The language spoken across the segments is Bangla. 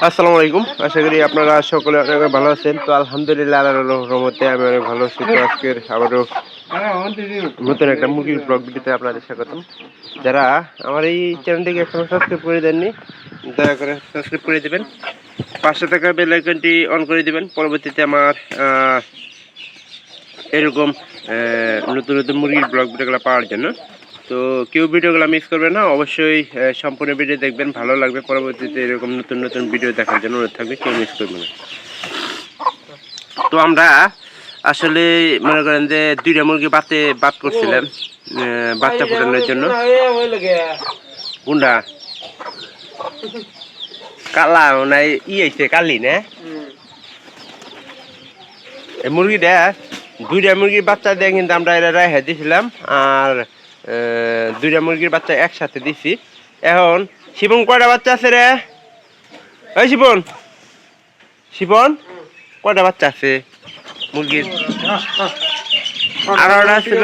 আসসালামু আলাইকুম। আশা করি আপনারা সকলে অনেক ভালো আছেন। তো আলহামদুলিল্লাহ আল্লাহর রহমতে আমি অনেক ভালো আছি। তো আজকের আবারও নতুন একটা মুরগির ব্লগ ভিডিওতে আপনাদের স্বাগতম। যারা আমার এই চ্যানেলটিকে এখনো সাবস্ক্রাইব করে দেননি, দয়া করে সাবস্ক্রাইব করে দেবেন। পাশে থাকা বেল আইকনটি অন করে দিবেন। পরবর্তীতে আমার এরকম নতুন নতুন মুরগির ব্লগ ভিডিওগুলো পাওয়ার জন্য। তো কেউ ভিডিওগুলো মিস করবে না, অবশ্যই সম্পূর্ণ ভিডিও দেখবেন, ভালো লাগবে। পরবর্তীতে এরকম নতুন নতুন ভিডিও দেখার জন্য অনুরোধ থাকবে, কেউ মিস করবে না। তো আমরা আসলে মনে করেন যে দুইটা মুরগি বাদ করছিলাম বাচ্চা ফোটানোর জন্য। কোনটা কালা নাই আইছে কালি না এই মুরগিটা, দুইটা মুরগির বাচ্চা দিয়ে কিন্তু আমরা এরা রেখে দিয়েছিলাম। আর দুইটা মুরগির বাচ্চা একসাথে দিছি। এখন শিবন কয়টা বাচ্চা আছে রে? ওই শিবন, শিবন কয়টা বাচ্চা আছে মুরগির? আর ছিল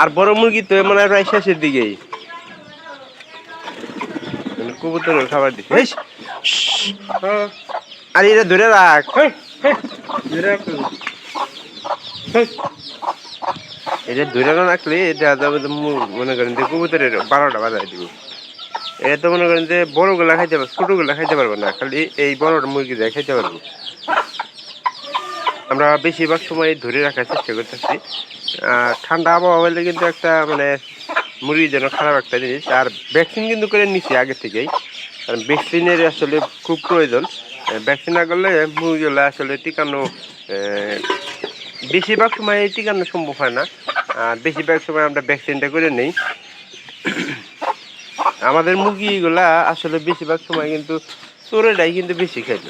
আর বড় মুরগি তো মানে প্রায় শেষের দিকেই কবুতর খাবার দিচ্ছে। আর এটা ধরে রাখ, এটা ধরে না রাখলে এটা মনে করেন যে কবুতরের 12টা বাজায় দিব। এটা তো মনে করেন যে বড়গুলা খাইতে পারবো, ছোটগুলা খাইতে পারবো না, খালি এই বড়টা মুরগি দিয়ে খাইতে পারবো। আমরা বেশিরভাগ সময় ধরে রাখার চেষ্টা করতেছি। ঠান্ডা আবহাওয়া হলে কিন্তু একটা মানে মুরগির জন্য খারাপ একটা জিনিস। আর ভ্যাকসিন কিন্তু করে নিচ্ছি আগে থেকেই, কারণ ভ্যাকসিনের আসলে খুব প্রয়োজন। ভ্যাকসিন না করলে মুরগিগুলো আসলে টিকানো বেশিরভাগ সময় টিকানো সম্ভব হয় না। আর বেশিরভাগ সময় আমরা ভ্যাকসিনটা করে নেই। আমাদের মুরগিগুলা আসলে বেশিরভাগ সময় কিন্তু চোরেটাই কিন্তু বেশি খাইল।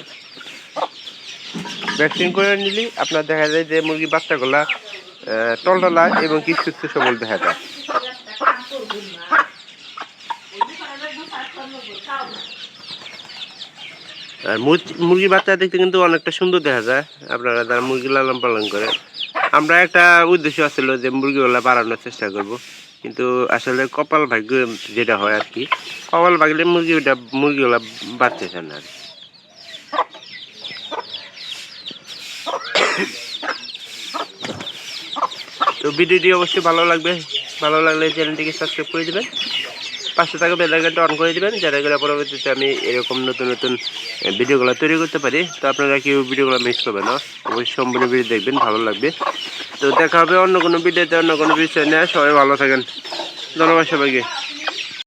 ভ্যাকসিন করে নিলে আপনার দেখা যায় যে মুরগির বাচ্চাগুলা টলটলা এবং কি সুস্থ সবল দেখা যায়। আর মুরগির বাচ্চা দেখতে কিন্তু অনেকটা সুন্দর দেখা যায় আপনারা যারা মুরগি লালন পালন করে। আমরা একটা উদ্দেশ্য আছিল যে মুরগিগুলা বাড়ানোর চেষ্টা করব, কিন্তু আসলে কপাল ভাগ্য যেটা হয় আর কি, কপাল ভাগলে মুরগিগুলা বাড়তেছে না। তো ভিডিওটি অবশ্যই ভালো লাগলে চ্যানেলটিকে সাবস্ক্রাইব করে দেবেন, পাশে থাকা বেল আইকনটা অন করে দেবেন, যাতে করে পরবর্তীতে আমি এরকম নতুন নতুন ভিডিওগুলো তৈরি করতে পারি। তো আপনারা কেউ ভিডিওগুলো মিস করবেন না, অবশ্যই সম্পূর্ণ ভিডিও দেখবেন, ভালো লাগবে। তো দেখা হবে অন্য কোনো ভিডিওতে, অন্য কোনো বিষয় নিয়ে। সবাই ভালো থাকেন, ধন্যবাদ সবাইকে।